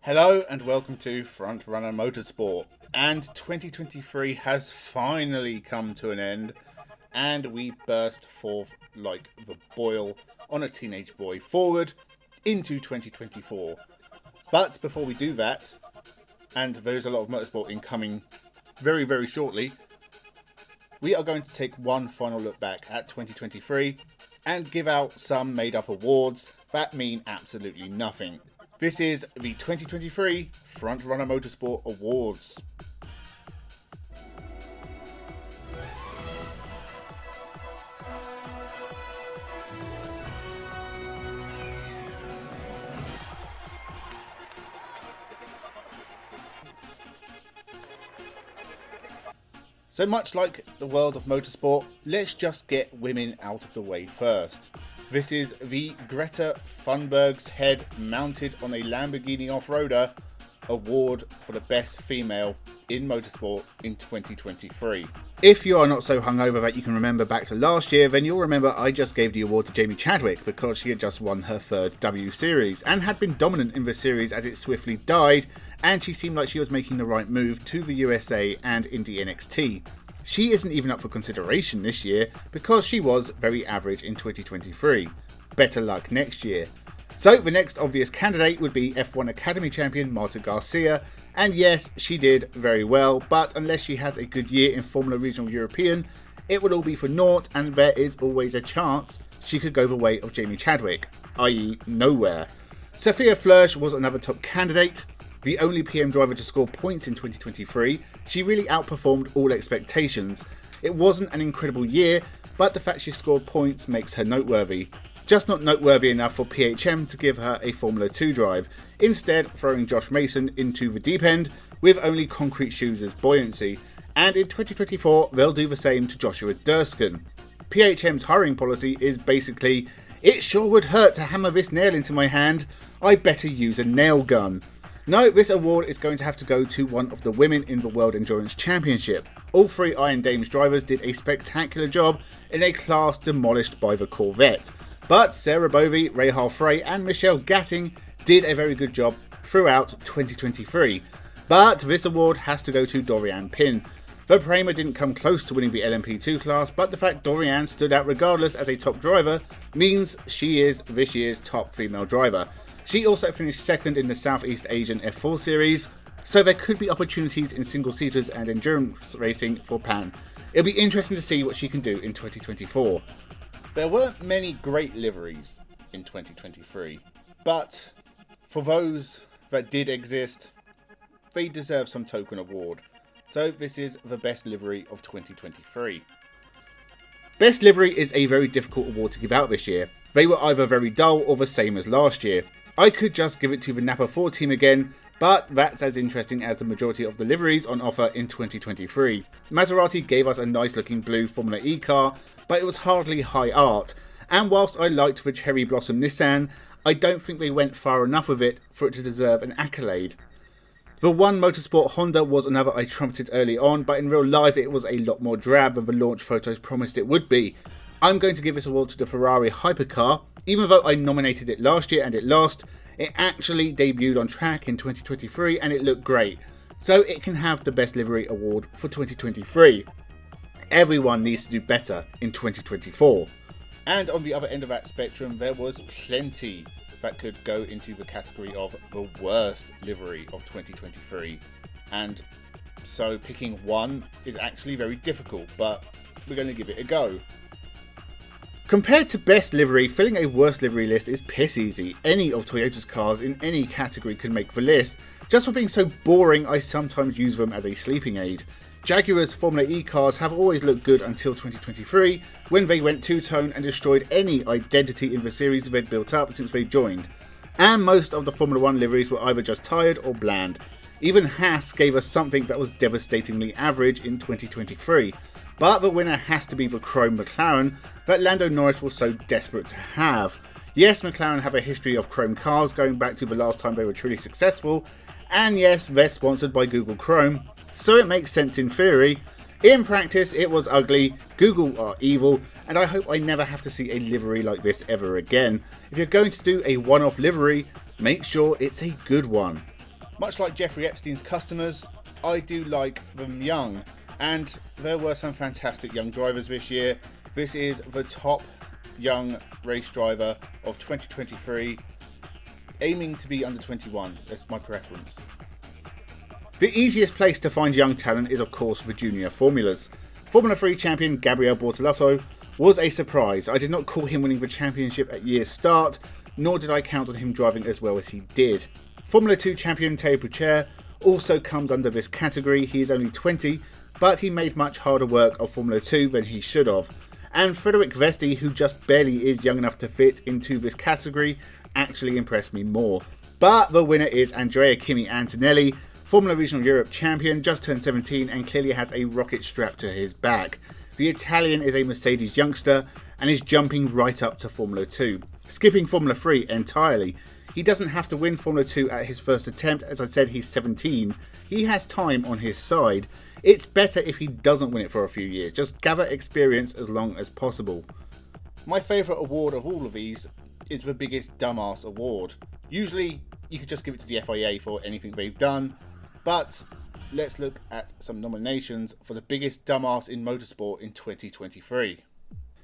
Hello and welcome to Frontrunner Motorsport. And 2023 has finally come to an end, and we burst forth like the boil on a teenage boy forward into 2024. But before we do that, and there's a lot of motorsport incoming very, very shortly, we are going to take one final look back at 2023 and give out some made-up awards that mean absolutely nothing. This is the 2023 Frontrunner Motorsport Awards. So much like the world of motorsport, let's just get women out of the way first. This is the Greta Thunberg's head mounted on a Lamborghini off-roader award for the best female in motorsport in 2023. If you are not so hungover that you can remember back to last year, then you'll remember I just gave the award to Jamie Chadwick because she had just won her third W Series and had been dominant in the series as it swiftly died, and she seemed like she was making the right move to the USA and Indy NXT. She isn't even up for consideration this year because she was very average in 2023. Better luck next year. So the next obvious candidate would be F1 Academy champion Marta Garcia, and yes, she did very well, but unless she has a good year in Formula Regional European, it would all be for naught, and there is always a chance she could go the way of Jamie Chadwick, i.e. nowhere. Sophia Flörsch was another top candidate. The only PM driver to score points in 2023, she really outperformed all expectations. It wasn't an incredible year, but the fact she scored points makes her noteworthy. Just not noteworthy enough for PHM to give her a Formula 2 drive, instead throwing Josh Mason into the deep end with only concrete shoes as buoyancy, and in 2024 they'll do the same to Joshua Durskin. PHM's hiring policy is basically, it sure would hurt to hammer this nail into my hand, I better use a nail gun. No, this award is going to have to go to one of the women in the World Endurance Championship. All three Iron Dames drivers did a spectacular job in a class demolished by the Corvette. But Sarah Bovey, Rahal Frey and Michelle Gatting did a very good job throughout 2023. But this award has to go to Doriane Pin. The Prema didn't come close to winning the LMP2 class, but the fact Doriane stood out regardless as a top driver means she is this year's top female driver. She also finished second in the Southeast Asian F4 series, so there could be opportunities in single-seaters and endurance racing for Pan. It'll be interesting to see what she can do in 2024. There weren't many great liveries in 2023, but for those that did exist, they deserve some token award. So this is the best livery of 2023. Best livery is a very difficult award to give out this year. They were either very dull or the same as last year. I could just give it to the Napa 4 team again, but that's as interesting as the majority of the liveries on offer in 2023. Maserati gave us a nice looking blue Formula E car, but it was hardly high art, and whilst I liked the Cherry Blossom Nissan, I don't think they went far enough with it for it to deserve an accolade. The One Motorsport Honda was another I trumpeted early on, but in real life it was a lot more drab than the launch photos promised it would be. I'm going to give this award to the Ferrari Hypercar. Even though I nominated it last year and it lost, it actually debuted on track in 2023 and it looked great. So it can have the Best Livery Award for 2023. Everyone needs to do better in 2024. And on the other end of that spectrum, there was plenty that could go into the category of the worst livery of 2023. And so picking one is actually very difficult, but we're going to give it a go. Compared to best livery, filling a worst livery list is piss easy. Any of Toyota's cars in any category can make the list. Just for being so boring, I sometimes use them as a sleeping aid. Jaguar's Formula E cars have always looked good until 2023, when they went two-tone and destroyed any identity in the series they'd built up since they joined. And most of the Formula 1 liveries were either just tired or bland. Even Haas gave us something that was devastatingly average in 2023. But the winner has to be the Chrome McLaren that Lando Norris was so desperate to have. Yes, McLaren have a history of Chrome cars going back to the last time they were truly successful, and yes, they're sponsored by Google Chrome, so it makes sense in theory. In practice, it was ugly, Google are evil, and I hope I never have to see a livery like this ever again. If you're going to do a one-off livery, make sure it's a good one. Much like Jeffrey Epstein's customers, I do like them young, and there were some fantastic young drivers this year. This is the top young race driver of 2023, aiming to be under 21. That's my preference. The easiest place to find young talent is of course the junior formulas. Formula 3 champion Gabriel Bortolotto was a surprise. I did not call him winning the championship at year's start, nor did I count on him driving as well as he did. Formula 2 champion Teo Pucher also comes under this category. He is only 20, but he made much harder work of Formula 2 than he should have. And Frederic Vesti, who just barely is young enough to fit into this category, actually impressed me more. But the winner is Andrea Kimi Antonelli, Formula Regional Europe champion, just turned 17 and clearly has a rocket strapped to his back. The Italian is a Mercedes youngster and is jumping right up to Formula 2, skipping Formula 3 entirely. He doesn't have to win Formula 2 at his first attempt. As I said, he's 17. He has time on his side. It's better if he doesn't win it for a few years. Just gather experience as long as possible. My favourite award of all of these is the biggest dumbass award. Usually you could just give it to the FIA for anything they've done, but let's look at some nominations for the biggest dumbass in motorsport in 2023.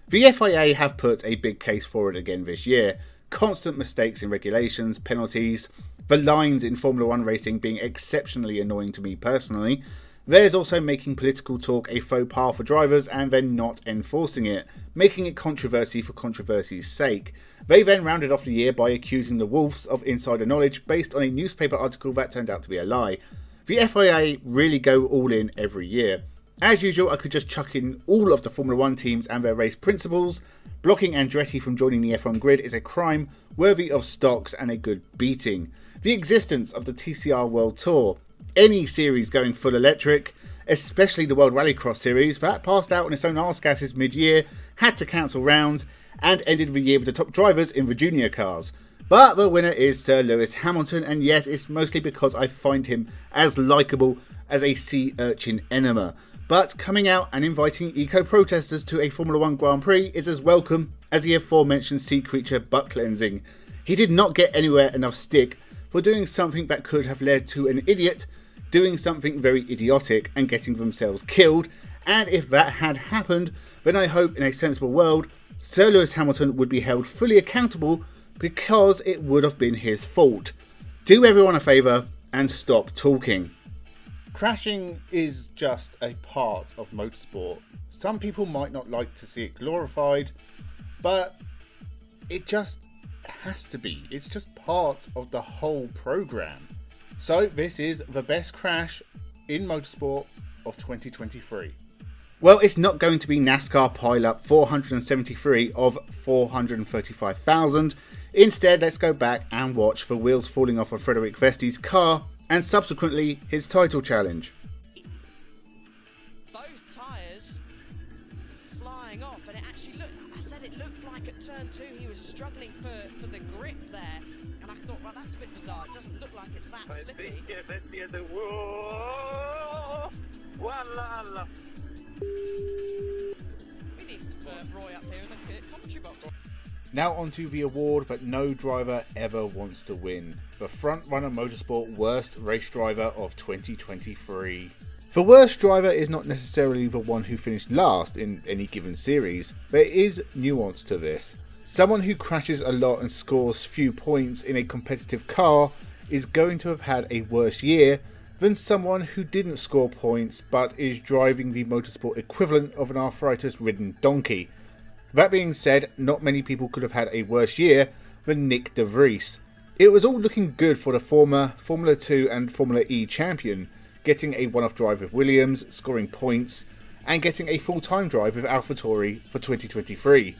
The FIA have put a big case for it again this year. Constant mistakes in regulations, penalties, the lines in Formula 1 racing being exceptionally annoying to me personally. There's also making political talk a faux pas for drivers and then not enforcing it, making it controversy for controversy's sake. They then rounded off the year by accusing the Wolves of insider knowledge based on a newspaper article that turned out to be a lie. The FIA really go all in every year. As usual, I could just chuck in all of the Formula 1 teams and their race principles. Blocking Andretti from joining the F1 grid is a crime worthy of stocks and a good beating. The existence of the TCR World Tour, any series going full electric, especially the World Rallycross series that passed out on its own arse gases mid-year, had to cancel rounds and ended the year with the top drivers in the junior cars. But the winner is Sir Lewis Hamilton, and yes, it's mostly because I find him as likeable as a sea urchin enema. But coming out and inviting eco-protesters to a Formula 1 Grand Prix is as welcome as the aforementioned sea creature butt cleansing. He did not get anywhere enough stick for doing something that could have led to an idiot doing something very idiotic and getting themselves killed, and if that had happened, then I hope in a sensible world Sir Lewis Hamilton would be held fully accountable because it would have been his fault. Do everyone a favour and stop talking. Crashing is just a part of motorsport. Some people might not like to see it glorified, but it just has to be. It's just part of the whole programme. So this is the best crash in motorsport of 2023. Well, it's not going to be NASCAR pile-up 473 of 435,000. Instead, let's go back and watch the wheels falling off of Frederic Vesti's car and subsequently his title challenge. Both tyres flying off, and it actually looked, I said it looked like at turn 2 he was struggling for the grip there, and I thought, well, that's a bit bizarre. It doesn't look like it's that slippy. We need Roy up here in the commentary box. Now onto the award that no driver ever wants to win. The Frontrunner Motorsport Worst Race Driver of 2023. The worst driver is not necessarily the one who finished last in any given series. There is nuance to this. Someone who crashes a lot and scores few points in a competitive car is going to have had a worse year than someone who didn't score points but is driving the motorsport equivalent of an arthritis-ridden donkey. That being said, not many people could have had a worse year than Nick de Vries. It was all looking good for the former Formula 2 and Formula E champion, getting a one-off drive with Williams, scoring points, and getting a full-time drive with AlphaTauri for 2023.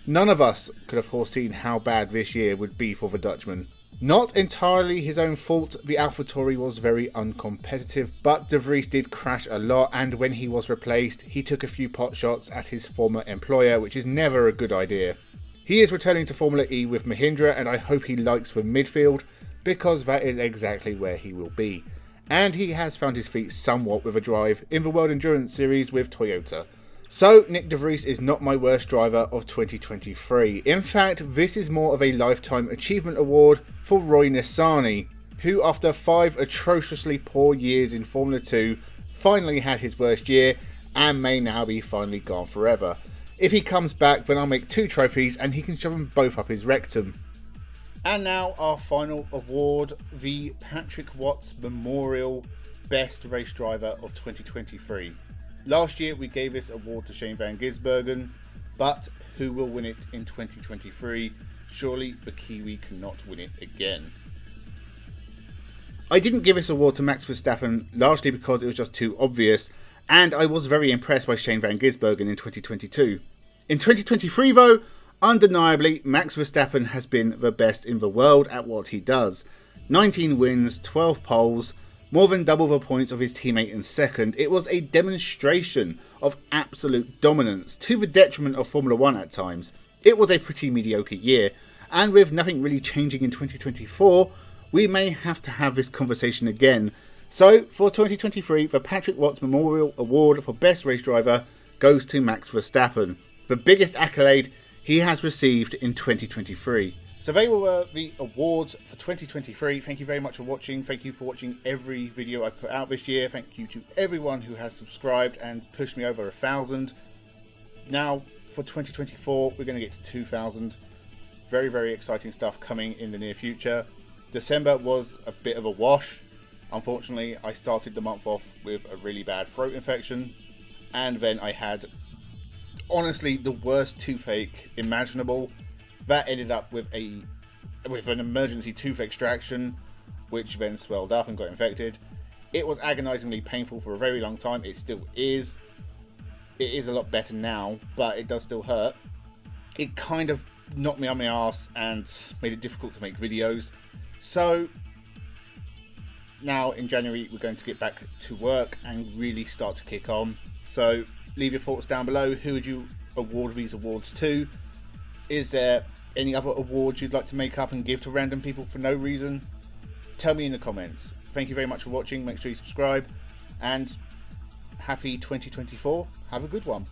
None of us could have foreseen how bad this year would be for the Dutchman. Not entirely his own fault, the AlphaTauri was very uncompetitive, but De Vries did crash a lot, and when he was replaced, he took a few pot shots at his former employer, which is never a good idea. He is returning to Formula E with Mahindra, and I hope he likes the midfield, because that is exactly where he will be. And he has found his feet somewhat with a drive in the World Endurance Series with Toyota. So, Nick de Vries is not my worst driver of 2023. In fact, this is more of a Lifetime Achievement Award for Roy Nissany. who after 5 atrociously poor years in Formula 2 finally had his worst year and may now be finally gone forever. If he comes back, then I'll make 2 trophies and he can shove them both up his rectum. And now our final award, the Patrick Watts Memorial Best Race Driver of 2023. Last year we gave this award to Shane van Gisbergen, but who will win it in 2023? Surely the Kiwi cannot win it again. I didn't give this award to Max Verstappen largely because it was just too obvious, and I was very impressed by Shane van Gisbergen in 2022. In 2023 though, undeniably Max Verstappen has been the best in the world at what he does. 19 wins, 12 poles, more than double the points of his teammate in second. It was a demonstration of absolute dominance, to the detriment of Formula 1 at times. It was a pretty mediocre year, and with nothing really changing in 2024, we may have to have this conversation again. So, for 2023, the Patrick Watts Memorial Award for Best Race Driver goes to Max Verstappen, the biggest accolade he has received in 2023. So they were the awards for 2023. Thank you very much for watching. Thank you for watching every video I've put out this year. Thank you to everyone who has subscribed and pushed me over 1,000. Now, for 2024, we're going to get to 2,000. Very, very exciting stuff coming in the near future. December was a bit of a wash. Unfortunately, I started the month off with a really bad throat infection, and then I had, honestly, the worst toothache imaginable. That ended up with an emergency tooth extraction, which then swelled up and got infected. It was agonizingly painful for a very long time. It still is. It is a lot better now, but it does still hurt. It kind of knocked me on my ass and made it difficult to make videos. So now in January we're going to get back to work and really start to kick on. So leave your thoughts down below. Who would you award these awards to? Is there any other awards you'd like to make up and give to random people for no reason? Tell me in the comments. Thank you very much for watching. Make sure you subscribe, and happy 2024. Have a good one.